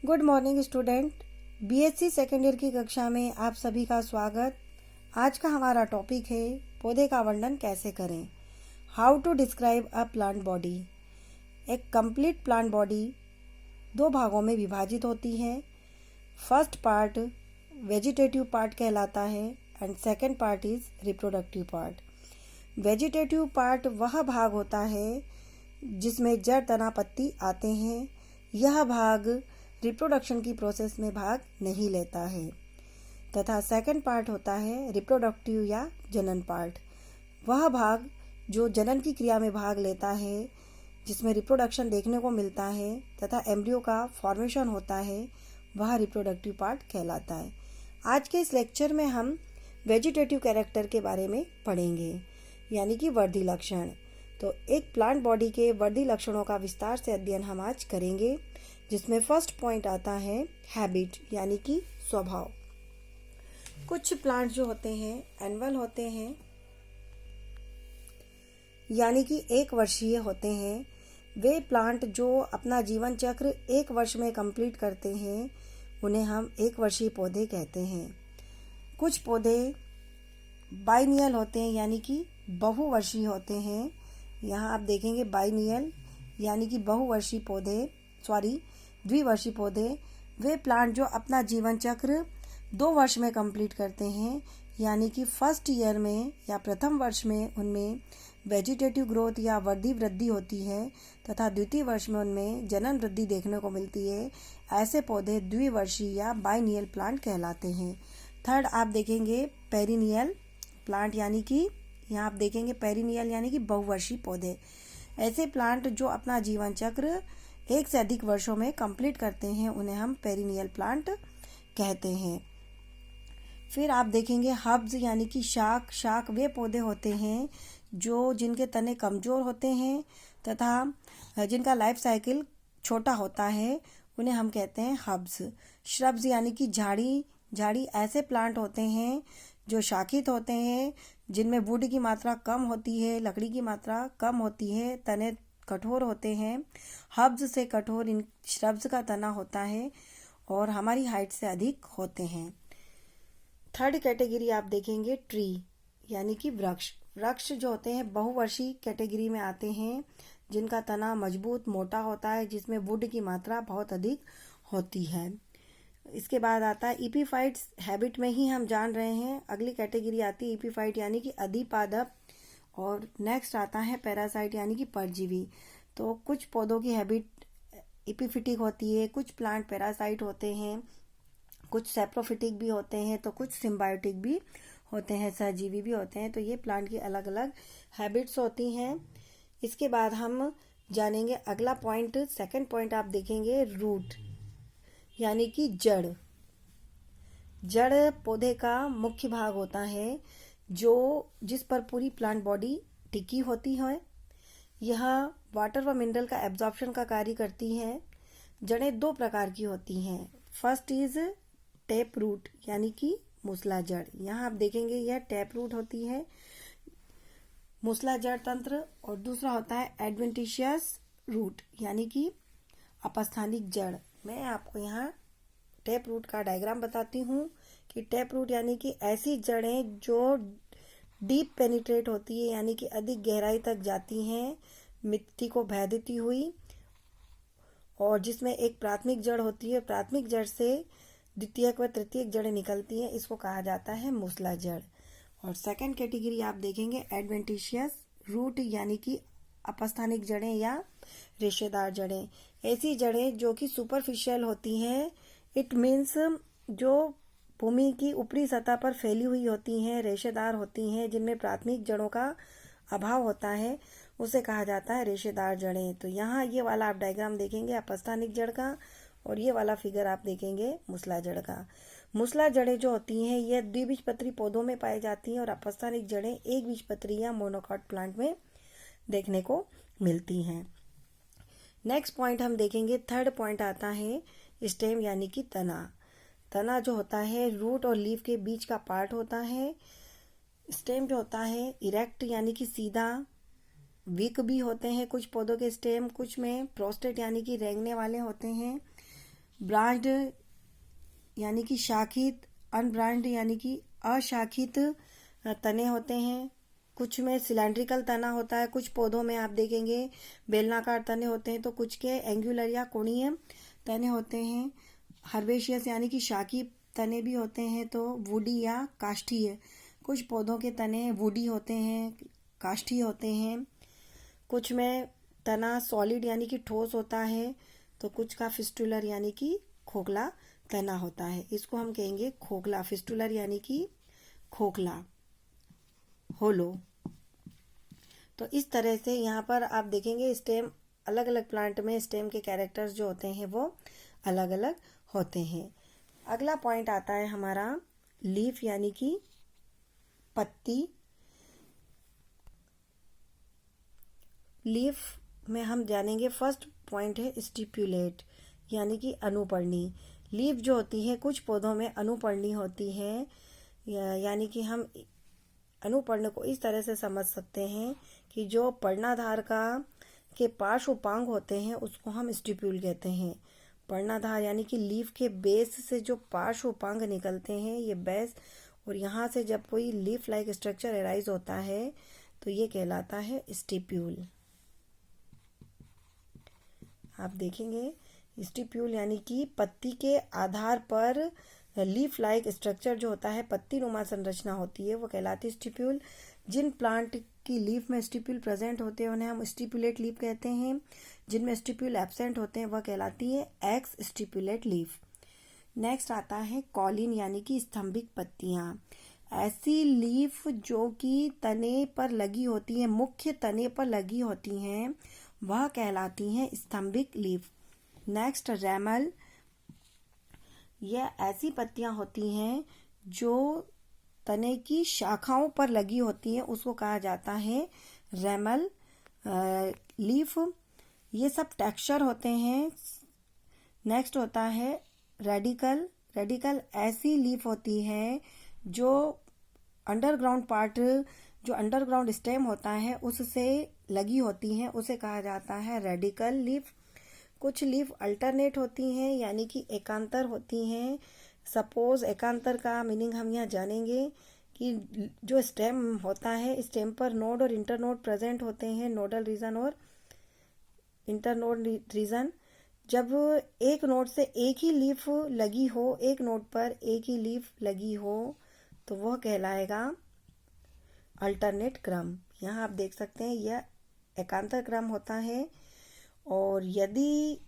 Good morning student. BSc second year की कक्षा में आप सभी का स्वागत। आज का हमारा टॉपिक है पौधे का वर्णन कैसे करें। How to describe a plant body. एक कंप्लीट प्लांट बॉडी दो भागों में विभाजित होती है। फर्स्ट पार्ट वेजिटेटिव पार्ट कहलाता है and second part is reproductive part. Vegetative part वह भाग होता है जिसमें जड़ तना पत्ती आते हैं। यह भाग रिप्रोडक्शन की प्रोसेस में भाग नहीं लेता है। तथा सेकंड पार्ट होता है रिप्रोडक्टिव या जनन पार्ट। वह भाग जो जनन की क्रिया में भाग लेता है, जिसमें रिप्रोडक्शन देखने को मिलता है तथा एम्ब्रियो का फॉर्मेशन होता है, वह रिप्रोडक्टिव पार्ट कहलाता है। आज के इस लेक्चर में हम वेजिटेटिव कैरेक्टर के बारे में पढ़ेंगे, यानी कि वर्धी लक्षण। तो एक प्लांट बॉडी के वर्धी लक्षणों का विस्तार से अध्ययन हम आज करेंगे, जिसमें फर्स्ट पॉइंट आता है हैबिट, यानी कि स्वभाव। कुछ प्लांट जो होते हैं एनुअल होते हैं, यानी कि एक वर्षीय होते हैं। वे प्लांट जो अपना जीवन चक्र एक वर्ष में कंप्लीट करते हैं, उन्हें हम एक वर्षीय पौधे कहते हैं। कुछ पौधे बाइनियल होते हैं, यानी कि बहुवर्षीय होते हैं। यहाँ आप देखेंगे बाइनियल यानी कि बहुवर्षीय पौधे, द्विवर्षीय पौधे। वे प्लांट जो अपना जीवन चक्र 2 वर्ष में कंप्लीट करते हैं, यानी कि फर्स्ट ईयर में या प्रथम वर्ष में उनमें वेजिटेटिव ग्रोथ या वर्धी वृद्धि होती है तथा द्वितीय वर्ष में उनमें जनन वृद्धि देखने को मिलती है। ऐसे पौधे द्विवर्षीय या बाइनियल प्लांट कहलाते हैं। थर्ड आप देखेंगे पेरिनियल प्लांट, यानी कि यहाँ आप देखेंगे पेरिनियल यानी कि बहुवर्षीय पौधे। ऐसे प्लांट जो अपना जीवन चक्र 1 से अधिक वर्षों में कंप्लीट करते हैं, उन्हें हम पेरिनियल प्लांट कहते हैं। फिर आप देखेंगे हर्ब्स यानी कि शाक वे पौधे होते हैं जो जिनके तने कमजोर होते हैं तथा जिनका लाइफ साइकिल छोटा होता है, उन्हें हम कहते हैं हर्ब्स। श्रब्स यानी कि झाड़ी ऐसे प्लांट होते हैं जो शाखित होते हैं, जिनमें वुड की मात्रा कम होती है, लकड़ी की मात्रा कम होती है, तने कठोर होते हैं। हर्ब्स से कठोर इन श्रब्स का तना होता है और हमारी हाइट से अधिक होते हैं। थर्ड कैटेगरी आप देखेंगे ट्री, यानी कि वृक्ष जो होते हैं बहुवर्षीय कैटेगरी में आते हैं, जिनका तना मजबूत मोटा होता है, जिसमें वुड की मात्रा बहुत अधिक होती है। इसके बाद आता है इपीफाइट्स। हैबिट में ही हम जान रहे हैं। अगली कैटेगरी आती है इपीफाइट, यानी कि अधिपादप। और नेक्स्ट आता है पैरासाइट, यानी कि परजीवी। तो कुछ पौधों की हैबिट इपीफिटिक होती है, कुछ प्लांट पैरासाइट होते हैं, कुछ सेप्रोफिटिक भी होते हैं, तो कुछ सिम्बायोटिक भी होते हैं, सहजीवी भी होते हैं। तो ये प्लांट की अलग अलग हैबिट्स होती हैं। इसके बाद हम जानेंगे अगला पॉइंट, सेकंड पॉइंट आप देखेंगे रूट, यानी कि जड़ पौधे का मुख्य भाग होता है जिस पर पूरी प्लांट बॉडी टिकी होती है। यह वाटर व मिनरल का एब्जॉर्प्शन का कार्य करती है। जड़ें 2 प्रकार की होती हैं। फर्स्ट इज टैप रूट, यानी कि मूसला जड़। यहाँ आप देखेंगे यह टैप रूट होती है, मूसला जड़ तंत्र। और दूसरा होता है एडवेंटिशियस रूट, यानी कि अपस्थानिक जड़। मैं आपको यहाँ टैप रूट का डायग्राम बताती हूँ कि टैप रूट यानी कि ऐसी जड़ें जो डीप पेनिट्रेट होती है, यानी कि अधिक गहराई तक जाती हैं मिट्टी को भे देती हुई, और जिसमें एक प्राथमिक जड़ होती है। प्राथमिक जड़ से द्वितीयक व तृतीयक जड़ें निकलती हैं, इसको कहा जाता है मूसला जड़। और सेकंड कैटेगरी आप देखेंगे एडवेंटिशियस रूट, यानी कि अपस्थानिक जड़ें या रेशेदार जड़ें। ऐसी जड़ें जो कि सुपरफिशियल होती हैं, इट मीन्स जो भूमि की ऊपरी सतह पर फैली हुई होती हैं, रेशेदार होती हैं, जिनमें प्राथमिक जड़ों का अभाव होता है, उसे कहा जाता है रेशेदार जड़ें। तो यहाँ ये वाला आप डायग्राम देखेंगे अपस्थानिक जड़ का, और ये वाला फिगर आप देखेंगे मूसला जड़ का। मूसला जड़ें जो होती हैं ये द्विबीजपत्री पौधों में पाई जाती हैं, और अपस्थानिक जड़ें एक बीजपत्री या मोनोकॉट प्लांट में देखने को मिलती हैं। नेक्स्ट पॉइंट हम देखेंगे, थर्ड पॉइंट आता है स्टेम, यानी कि तना जो होता है रूट और लीफ के बीच का पार्ट होता है। स्टेम जो होता है इरेक्ट, यानी कि सीधा। वीक भी होते हैं कुछ पौधों के स्टेम, कुछ में प्रोस्टेट यानी कि रेंगने वाले होते हैं। ब्रांच्ड यानी कि शाखित, अनब्रांच्ड यानी कि अशाखित तने होते हैं। कुछ में सिलेंड्रिकल तना होता है, कुछ पौधों में आप देखेंगे बेलनाकार तने होते हैं, तो कुछ के एंगुलर या कोणीय तने होते हैं। हर्बेशियस यानी कि शाखी तने भी होते हैं, तो वुडी या काष्ठीय। कुछ पौधों के तने वुडी होते हैं, काष्ठीय होते हैं। कुछ में तना सॉलिड यानी कि ठोस होता है, तो कुछ का फिस्टुलर यानी कि खोखला तना होता है। इसको हम कहेंगे खोखला, फिस्टुलर यानी कि खोखला, होलो। तो इस तरह से यहाँ पर आप देखेंगे स्टेम, अलग अलग प्लांट में स्टेम के कैरेक्टर्स जो होते हैं वो अलग अलग होते हैं। अगला पॉइंट आता है हमारा लीफ यानी कि पत्ती। लीफ में हम जानेंगे, फर्स्ट पॉइंट है स्टिपुलेट यानी कि अनुपर्णी। लीफ जो होती है कुछ पौधों में अनुपर्णी होती है, यानी कि हम अनुपर्ण को इस तरह से समझ सकते हैं कि जो पर्णाधार का के पार्श्व उपांग होते हैं उसको हम स्टिप्यूल कहते हैं। पर्णाधार यानी कि लीफ के बेस से जो पार्श्व उपांग निकलते हैं, ये बेस, और यहाँ से जब कोई लीफ लाइक स्ट्रक्चर एराइज होता है तो ये कहलाता है स्टिप्यूल। आप देखेंगे स्टिप्यूल यानी कि पत्ती के आधार पर लीफ लाइक स्ट्रक्चर जो होता है, पत्ती नुमा संरचना होती है, वो कहलाती है स्टिप्यूल। जिन प्लांट की लीफ में स्टिप्यूल प्रेजेंट होते हैं उन्हें हम स्टिपुलेट लीफ कहते हैं। जिनमें स्टिप्यूल एब्सेंट होते हैं वह कहलाती है एक्स स्टिपुलेट लीफ। नेक्स्ट आता है कॉलिन यानी कि स्तंभिक पत्तियां। ऐसी लीफ जो कि तने पर लगी होती है, मुख्य तने पर लगी होती हैं, वह कहलाती हैं स्तंभिक लीफ। नेक्स्ट रैमल, यह ऐसी पत्तियां होती हैं जो तने की शाखाओं पर लगी होती हैं, उसको कहा जाता है रैमल लीफ। ये सब टेक्सचर होते हैं। नेक्स्ट होता है रेडिकल। रेडिकल ऐसी लीफ होती है जो अंडरग्राउंड पार्ट, जो अंडरग्राउंड स्टेम होता है उससे लगी होती हैं, उसे कहा जाता है रेडिकल लीफ। कुछ लीफ अल्टरनेट होती हैं यानी कि एकांतर होती हैं। सपोज एकांतर का मीनिंग हम यहाँ जानेंगे कि जो स्टेम होता है, स्टेम पर नोड और इंटरनोड प्रेजेंट होते हैं, नोडल रीजन और इंटरनोड रीजन। जब एक नोड से एक ही लीफ लगी हो, एक नोड पर एक ही लीफ लगी हो, तो वह कहलाएगा अल्टरनेट क्रम। यहाँ आप देख सकते हैं यह एकांतर क्रम होता है। और यदि